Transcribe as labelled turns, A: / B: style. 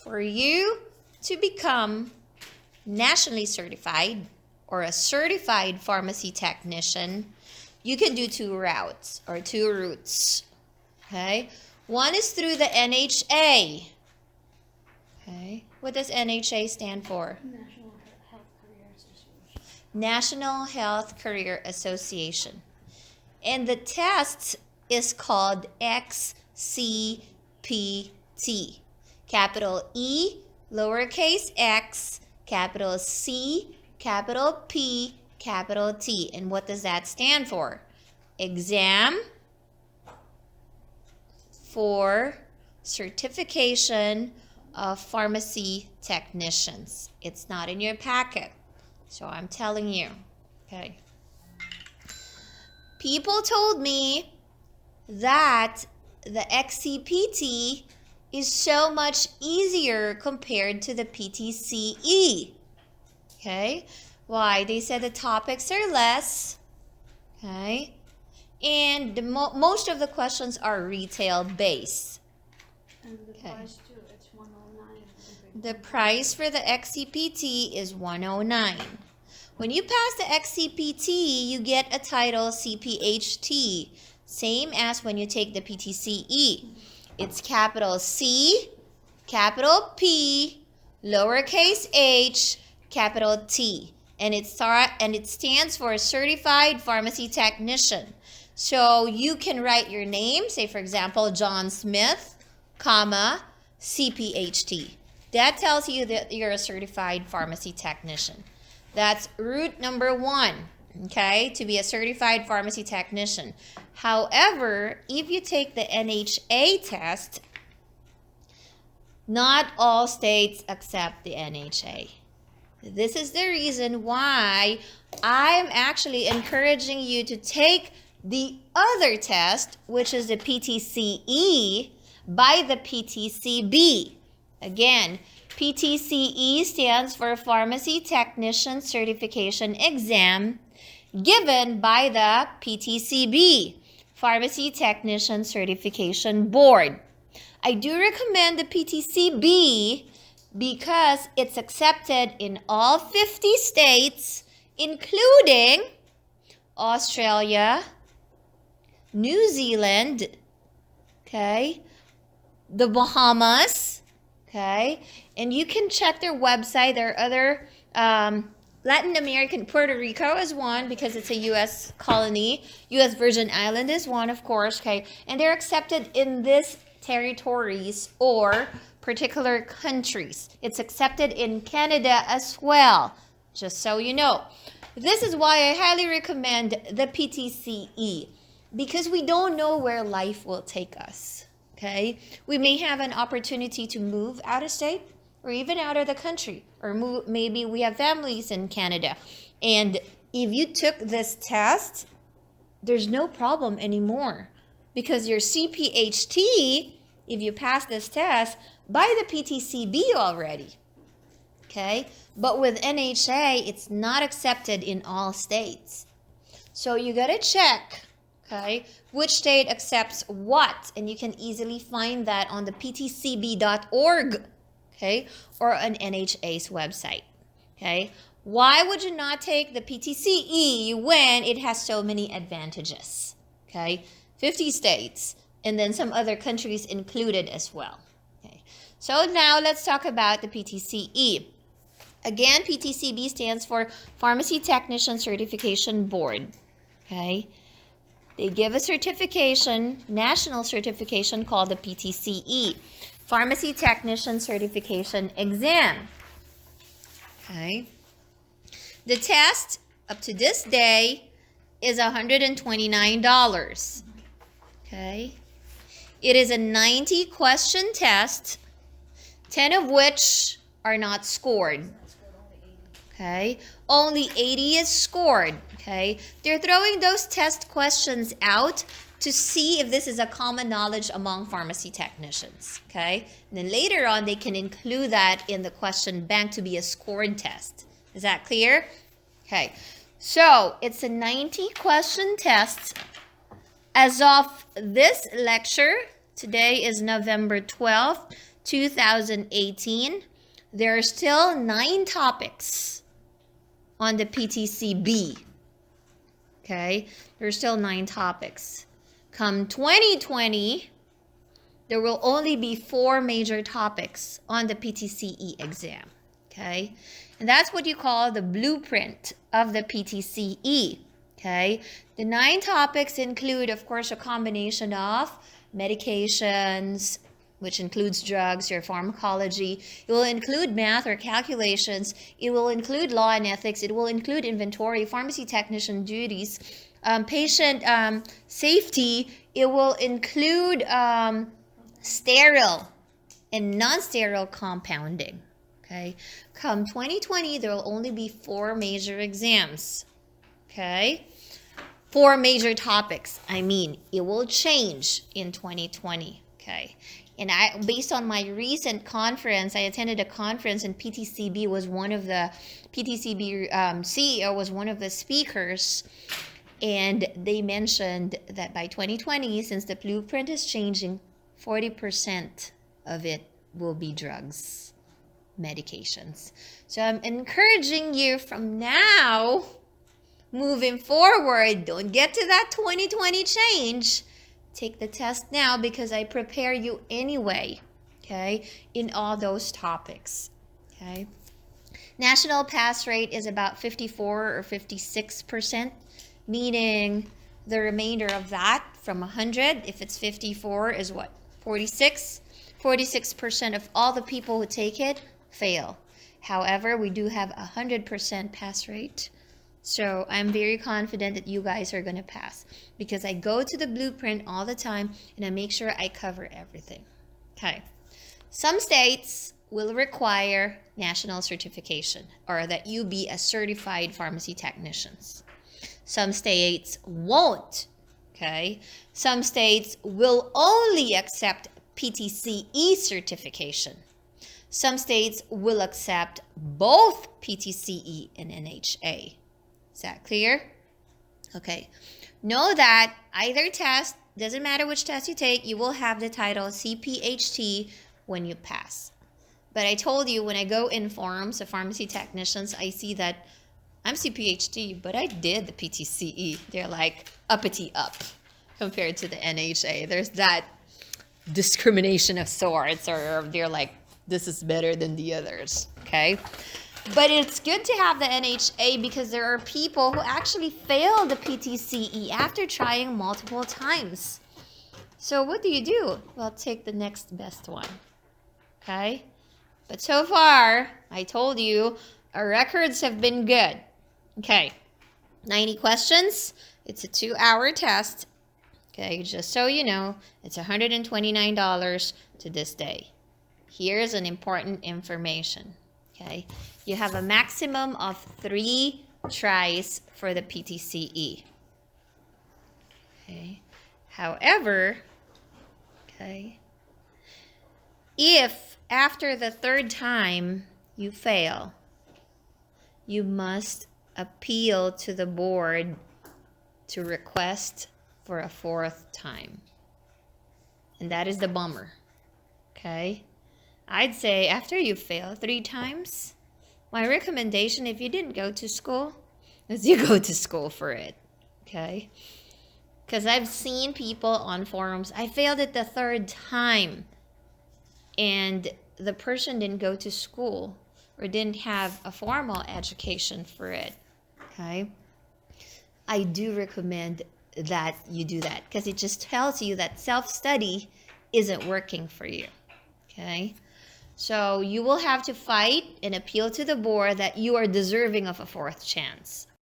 A: For you to become nationally certified or a certified pharmacy technician, you can do two routes or two routes. Okay? One is through the NHA. Okay? What does NHA stand for? National Health Career Association. And the test is called ExCPT. Capital E, lowercase x, capital C, capital P, capital T. And what does that stand for? Exam for Certification of Pharmacy Technicians. It's not in your packet, so I'm telling you. Okay. People told me that the ExCPT is so much easier compared to the PTCE. Okay? Why? They said the topics are less. Okay? And most of the questions are retail based.
B: And the price too, it's $109.
A: The price for the ExCPT is $109. When you pass the ExCPT, you get a title CPhT, same as when you take the PTCE. It's capital C, capital P, lowercase h, capital T. And it stands for Certified Pharmacy Technician. So you can write your name, say for example, John Smith, comma, CPhT. That tells you that you're a certified pharmacy technician. That's route number one, okay, to be a certified pharmacy technician. However, if you take the NHA test, not all states accept the NHA. This is the reason why I'm actually encouraging you to take the other test, which is the PTCE, by the PTCB. Again, PTCE stands for Pharmacy Technician Certification Exam, given by the PTCB, Pharmacy Technician Certification Board. I do recommend the PTCB because it's accepted in all 50 states, including Australia, New Zealand, okay, the Bahamas, okay, and you can check their website. There are other Latin American, Puerto Rico is one because it's a U.S. colony. U.S. Virgin Island is one, of course, okay, and they're accepted in these territories or particular countries. It's accepted in Canada as well, just so you know. This is why I highly recommend the PTCE, because we don't know where life will take us, okay? We may have an opportunity to move out of state or even out of the country, or maybe we have families in Canada. And if you took this test, there's no problem anymore because your CPhT, if you pass this test, by the PTCB already, okay? But with NHA, it's not accepted in all states. So you gotta check, okay, which state accepts what, and you can easily find that on the ptcb.org, okay, or on NHA's website, okay? Why would you not take the PTCE when it has so many advantages, okay? 50 states, and then some other countries included as well. Okay. So now let's talk about the PTCE. Again, PTCB stands for Pharmacy Technician Certification Board. Okay. They give a certification, national certification called the PTCE, Pharmacy Technician Certification Exam. Okay. The test up to this day is $129. Okay. It is a 90-question test, 10 of which are not scored. Okay. Only 80 is scored. Okay. They're throwing those test questions out to see if this is a common knowledge among pharmacy technicians. Okay. And then later on, they can include that in the question bank to be a scored test. Is that clear? Okay. So it's a 90-question test. As of this lecture, today is November 12th, 2018, there are still 9 topics on the PTCB. Okay, there are still 9 topics. Come 2020, there will only be 4 major topics on the PTCE exam. Okay, and that's what you call the blueprint of the PTCE. Okay, the 9 topics include, of course, a combination of medications, which includes drugs, your pharmacology. It will include math or calculations. It will include law and ethics. It will include inventory, pharmacy technician duties, patient safety. It will include sterile and non-sterile compounding. Okay, come 2020, there will only be 4 major exams. Okay, 4 major topics. I mean, it will change in 2020. Okay, and based on my recent conference, I attended a conference, and PTCB was one of the PTCB CEO was one of the speakers, and they mentioned that by 2020, since the blueprint is changing, 40% of it will be drugs, medications. So I'm encouraging you from now, moving forward, don't get to that 2020 change. Take the test now because I prepare you anyway, okay, in all those topics, okay. National pass rate is about 54 or 56%, meaning the remainder of that from 100, if it's 54, is what? 46? 46% of all the people who take it fail. However, we do have 100% pass rate. So I'm very confident that you guys are going to pass because I go to the blueprint all the time and I make sure I cover everything. Okay. Some states will require national certification or that you be a certified pharmacy technician. Some states won't. Okay. Some states will only accept PTCE certification. Some states will accept both PTCE and NHA. Is that clear? Okay. Know that either test, doesn't matter which test you take, you will have the title CPhT when you pass. But I told you when I go in forums of pharmacy technicians, I see that I'm CPhT, but I did the PTCE. They're like uppity up compared to the NHA. There's that discrimination of sorts, or they're like, this is better than the others, okay? But it's good to have the NHA because there are people who actually fail the PTCE after trying multiple times. So what do? Well, take the next best one, okay? But so far, I told you, our records have been good. Okay, 90 questions. It's a 2-hour test. Okay, just so you know, it's $129 to this day. Here's an important information. Okay, you have a maximum of 3 tries for the PTCE. Okay, however, okay, if after the 3rd time you fail, you must appeal to the board to request for a 4th time. And that is the bummer. Okay? I'd say after you fail 3 times, my recommendation, if you didn't go to school, is you go to school for it. Okay? Because I've seen people on forums, I failed it the 3rd time, and the person didn't go to school or didn't have a formal education for it. Okay? I do recommend that you do that because it just tells you that self-study isn't working for you. Okay? So you will have to fight and appeal to the board that you are deserving of a 4th chance.